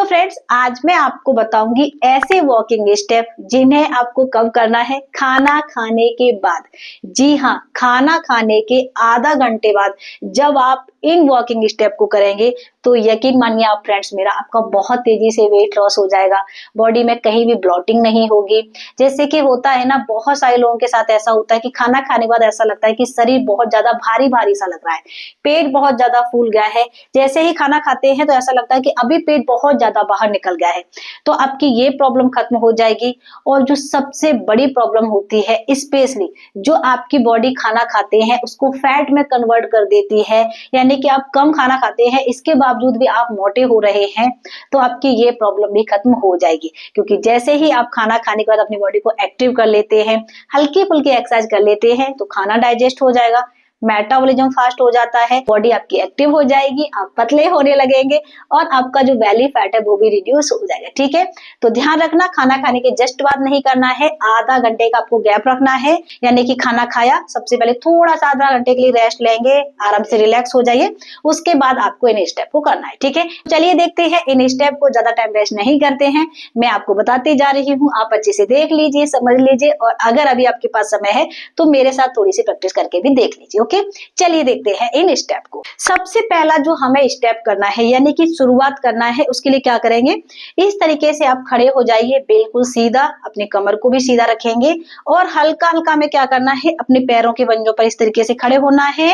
Friends, आज मैं आपको बताऊंगी ऐसे वॉकिंग स्टेप जिन्हें आपको कब करना है, खाना खाने के बाद। जी हाँ, खाना खाने के आधा घंटे बाद जब आप इन वॉकिंग स्टेप को करेंगे तो यकीन मानिए आप फ्रेंड्स, मेरा आपका बहुत तेजी से वेट लॉस हो जाएगा। बॉडी में कहीं भी ब्लॉटिंग नहीं होगी। जैसे कि होता है ना, बहुत सारे लोगों के साथ ऐसा होता है कि खाना खाने के बाद ऐसा लगता है कि शरीर बहुत ज्यादा भारी भारी सा लग रहा है, पेट बहुत ज्यादा फूल गया है। जैसे ही खाना खाते हैं तो ऐसा लगता है कि अभी पेट बहुत ज्यादा बाहर निकल गया है। तो आपकी ये प्रॉब्लम खत्म हो जाएगी। और जो सबसे बड़ी प्रॉब्लम होती है, स्पेशली जो आपकी बॉडी खाना खाते हैं उसको फैट में कन्वर्ट कर देती है, यानी कि आप कम खाना खाते हैं इसके बावजूद भी आप मोटे हो रहे हैं, तो आपकी ये प्रॉब्लम भी खत्म हो जाएगी। क्योंकि जैसे ही आप खाना खाने के बाद अपनी बॉडी को एक्टिव कर लेते हैं, हल्की फुल्की एक्सरसाइज कर लेते हैं, तो खाना डाइजेस्ट हो जाएगा, मेटाबॉलिज्म फास्ट हो जाता है, बॉडी आपकी एक्टिव हो जाएगी, आप पतले होने लगेंगे और आपका जो बेली फैट है वो भी रिड्यूस हो जाएगा। ठीक है, तो ध्यान रखना, खाना खाने के जस्ट बाद नहीं करना है, आधा घंटे का आपको गैप रखना है। यानी कि खाना खाया, सबसे पहले थोड़ा सा आधा घंटे के लिए रेस्ट लेंगे, आराम से रिलैक्स हो जाइए, उसके बाद आपको इन स्टेप को करना है। ठीक है, चलिए देखते हैं इन स्टेप को। ज्यादा टाइम वेस्ट नहीं करते हैं, मैं आपको बताती जा रही हूँ, आप अच्छे से देख लीजिए, समझ लीजिए, और अगर अभी आपके पास समय है तो मेरे साथ थोड़ी सी प्रैक्टिस करके भी देख लीजिए। ओके, चलिए देखते हैं इन स्टेप को। सबसे पहला जो हमें स्टेप करना है, यानी कि शुरुआत करना है, उसके लिए क्या करेंगे, इस तरीके से आप खड़े हो जाइए, बिल्कुल सीधा, अपने कमर को भी सीधा रखेंगे और हल्का हल्का में क्या करना है, अपने पैरों के पंजों पर इस तरीके से खड़े होना है।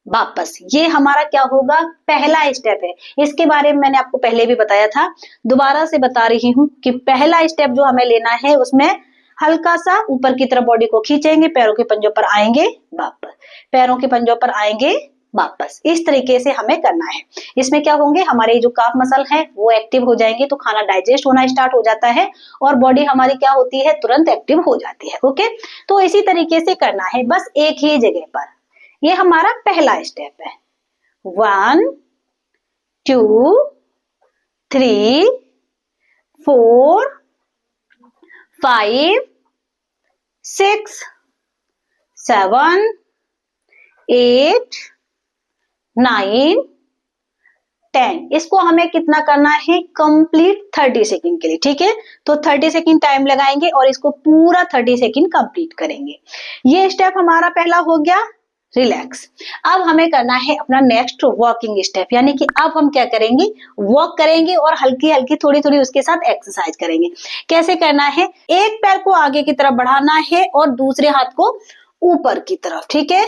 वापस, ये हमारा क्या होगा, पहला स्टेप है। इसके बारे में मैंने आपको पहले भी बताया था, दोबारा से बता रही हूँ कि पहला स्टेप जो हमें लेना है उसमें हल्का सा ऊपर की तरफ बॉडी को खींचेंगे, पैरों के पंजों पर आएंगे, वापस, पैरों के पंजों पर आएंगे, वापस। इस तरीके से हमें करना है। इसमें क्या होंगे, हमारे जो काफ मसल है वो एक्टिव हो जाएंगे, तो खाना डाइजेस्ट होना स्टार्ट हो जाता है और बॉडी हमारी क्या होती है, तुरंत एक्टिव हो जाती है। ओके, तो इसी तरीके से करना है, बस एक ही जगह पर। ये हमारा पहला स्टेप है। 1 2 3 4 5 6 7 8 9 10। इसको हमें कितना करना है, कंप्लीट 30 सेकंड के लिए। ठीक है, तो 30 सेकंड टाइम लगाएंगे और इसको पूरा 30 सेकंड कंप्लीट करेंगे। ये स्टेप हमारा पहला हो गया, रिलैक्स। अब हमें करना है अपना नेक्स्ट वॉकिंग स्टेप, यानी कि अब हम क्या करेंगे, वॉक करेंगे और हल्की हल्की थोड़ी थोड़ी उसके साथ एक्सरसाइज करेंगे। कैसे करना है, एक पैर को आगे की तरफ बढ़ाना है और दूसरे हाथ को ऊपर की तरफ। ठीक है,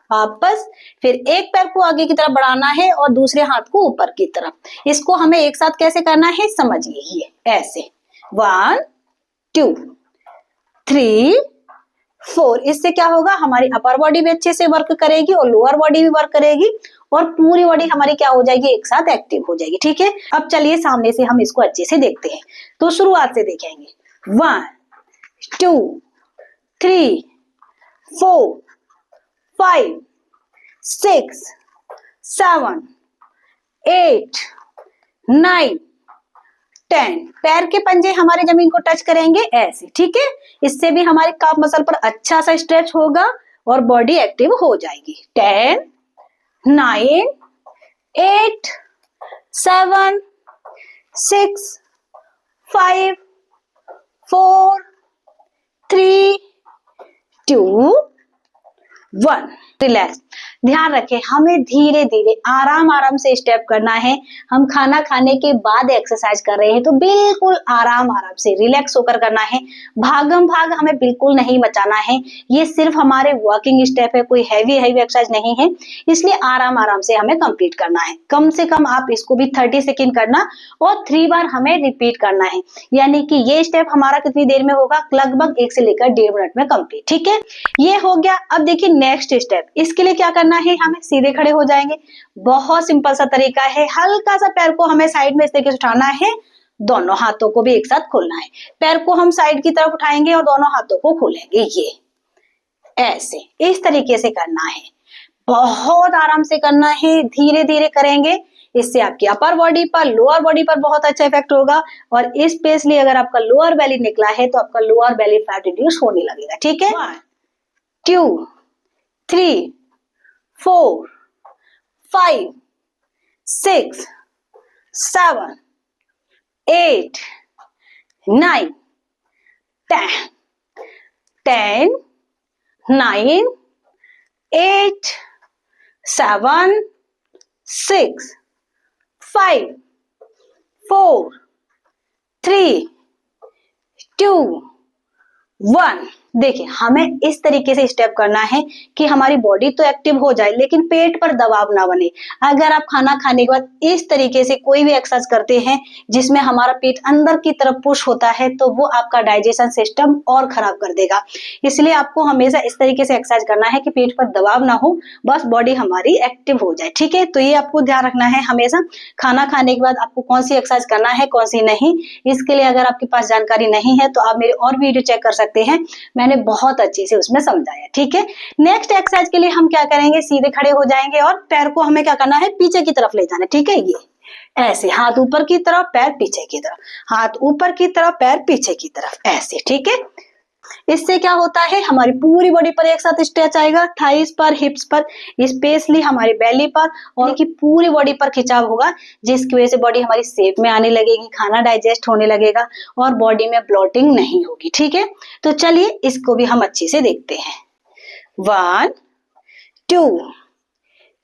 वापस, फिर एक पैर को आगे की तरफ बढ़ाना है और दूसरे हाथ को ऊपर की तरफ। इसको हमें एक साथ कैसे करना है, समझिए, ये ऐसे 1 2 3 4। इससे क्या होगा, हमारी अपर बॉडी भी अच्छे से वर्क करेगी और लोअर बॉडी भी वर्क करेगी और पूरी बॉडी हमारी क्या हो जाएगी, एक साथ एक्टिव हो जाएगी। ठीक है, अब चलिए सामने से हम इसको अच्छे से देखते हैं। तो शुरुआत से देखेंगे, 1 2 3 4 5 6 7 8 9 10। पैर के पंजे हमारे जमीन को टच करेंगे ऐसे। ठीक है, इससे भी हमारे काफ मसल पर अच्छा सा स्ट्रेच होगा और बॉडी एक्टिव हो जाएगी। 10 9 8 7 6 5 4 3 2 1। रिलैक्स। ध्यान रखें, हमें धीरे धीरे आराम आराम से स्टेप करना है। हम खाना खाने के बाद एक्सरसाइज कर रहे हैं तो बिल्कुल आराम आराम से रिलैक्स होकर करना है। भागम भाग हमें बिल्कुल नहीं मचाना है। ये सिर्फ हमारे वॉकिंग स्टेप है, कोई हैवी हैवी एक्सरसाइज नहीं है, इसलिए आराम आराम से हमें कंप्लीट करना है। कम से कम आप इसको भी 30 सेकेंड करना और 3 बार हमें रिपीट करना है। यानी कि ये स्टेप हमारा कितनी देर में होगा, लगभग 1 से लेकर 1.5 मिनट में कंप्लीट। ठीक है, ये हो गया। अब देखिए नेक्स्ट स्टेप, इसके लिए क्या करना है, हमें सीधे खड़े हो जाएंगे। बहुत सिंपल सा तरीका है, हल्का सा पैर को हमें साइड में इस तरीके से उठाना है, दोनों हाथों को भी एक साथ खोलना है। पैर को हम साइड की तरफ उठाएंगे और दोनों हाथों को खोलेंगे, ये ऐसे, इस तरीके से करना है। बहुत आराम से करना है, धीरे धीरे करेंगे। इससे आपकी अपर बॉडी पर, लोअर बॉडी पर बहुत अच्छा इफेक्ट होगा और स्पेशली अगर आपका लोअर बेली निकला है तो आपका लोअर बेली फैट रिड्यूस होने लगेगा। ठीक है, 1 2 3 4 5 6 7 8 9 10 10 9 8 7 6 5 4 3 2 1। देखिए हमें इस तरीके से स्टेप करना है कि हमारी बॉडी तो एक्टिव हो जाए लेकिन पेट पर दबाव ना बने। अगर आप खाना खाने के बाद इस तरीके से कोई भी एक्सरसाइज करते हैं जिसमें हमारा पेट अंदर की तरफ पुश होता है तो वो आपका डाइजेशन सिस्टम और खराब कर देगा। इसलिए आपको हमेशा इस तरीके से एक्सरसाइज करना है कि पेट पर दबाव ना हो, बस बॉडी हमारी एक्टिव हो जाए। ठीक है, तो ये आपको ध्यान रखना है हमेशा खाना खाने के बाद आपको कौन सी एक्सरसाइज करना है कौन सी नहीं। इसके लिए अगर आपके पास जानकारी नहीं है तो आप मेरे और वीडियो चेक कर सकते हैं, मैंने बहुत अच्छे से उसमें समझाया। ठीक है, नेक्स्ट एक्सरसाइज के लिए हम क्या करेंगे, सीधे खड़े हो जाएंगे और पैर को हमें क्या करना है, पीछे की तरफ ले जाना है। ठीक है, ये ऐसे हाथ ऊपर की तरफ पैर पीछे की तरफ, हाथ ऊपर की तरफ पैर पीछे की तरफ, ऐसे। ठीक है, इससे क्या होता है हमारी पूरी बॉडी पर एक साथ स्ट्रेच आएगा, थाइस पर, हिप्स पर, स्पेशली हमारी बेली पर, और की पूरी बॉडी पर खिंचाव होगा जिसकी वजह से बॉडी हमारी शेप में आने लगेगी, खाना डाइजेस्ट होने लगेगा और बॉडी में ब्लोटिंग नहीं होगी। ठीक है, तो चलिए इसको भी हम अच्छे से देखते हैं। 1 2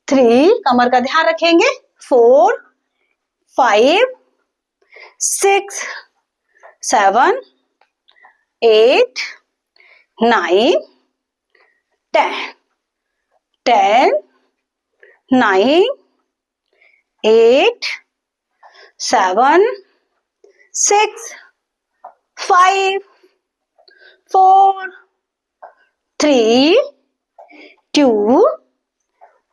3, कमर का ध्यान रखेंगे, 4 5 6 7 8 9 10 10 9 8 7 6 5 4 3 2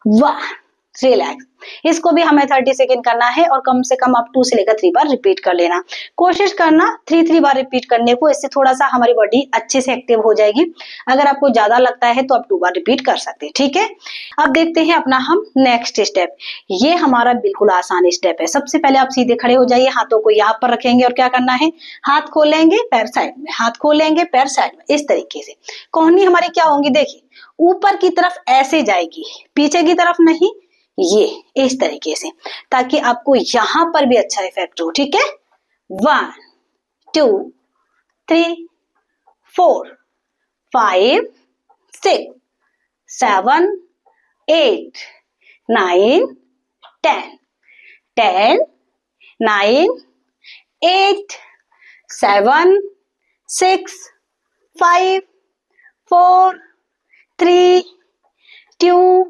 1। रिलैक्स। इसको भी हमें 30 सेकेंड करना है और कम से कम आप 2 से लेकर 3 बार रिपीट कर लेना। कोशिश करना 3 बार रिपीट करने को, इससे थोड़ा सा हमारी बॉडी अच्छे से एक्टिव हो जाएगी। अगर आपको ज्यादा लगता है तो आप 2 बार रिपीट कर सकते हैं। ठीक है, अब देखते हैं अपना हम नेक्स्ट स्टेप। ये हमारा बिल्कुल आसान स्टेप है। सबसे पहले आप सीधे खड़े हो जाइए, हाथों को यहाँ पर रखेंगे और क्या करना है, हाथ खोलेंगे पैर साइड में, हाथ खोलेंगे पैर साइड में, इस तरीके से। कोहनी हमारी क्या होंगी, देखिए ऊपर की तरफ ऐसे जाएगी, पीछे की तरफ नहीं, ये इस तरीके से, ताकि आपको यहां पर भी अच्छा इफेक्ट हो। ठीक है, 1 2 3 4 5 6 7 8 9 10 10 9 8 7 6 5 4 3 2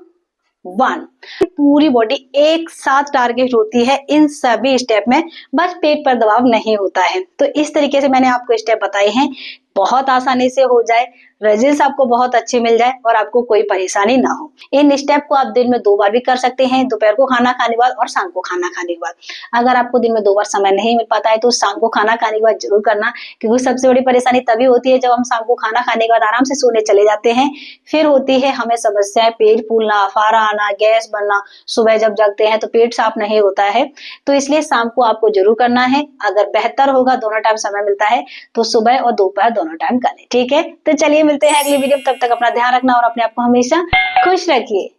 1। पूरी बॉडी एक साथ टारगेट होती है इन सभी स्टेप में, बस पेट पर दबाव नहीं होता है। तो इस तरीके से मैंने आपको स्टेप बताए हैं, बहुत आसानी से हो जाए, रिजल्ट्स आपको बहुत अच्छे मिल जाए और आपको कोई परेशानी ना हो। इन स्टेप को आप दिन में 2 बार भी कर सकते हैं, दोपहर को खाना खाने के बाद और शाम को खाना खाने के बाद। अगर आपको दिन में 2 बार समय नहीं मिल पाता है तो शाम को खाना खाने के बाद जरूर करना, क्योंकि सबसे बड़ी परेशानी तभी होती है जब हम शाम को खाना खाने के बाद आराम से सोने चले जाते हैं, फिर होती है हमें समस्याएं, पेट फूलना, अफारा आना, गैस बनना, सुबह जब जगते हैं तो पेट साफ नहीं होता है। तो इसलिए शाम को आपको जरूर करना है। अगर बेहतर होगा दोनों टाइम समय मिलता है तो सुबह और दोपहर दोनों टाइम करें। ठीक है, तो चलिए मिलते हैं अगली वीडियो में, तब तक अपना ध्यान रखना और अपने आप को हमेशा खुश रखिए।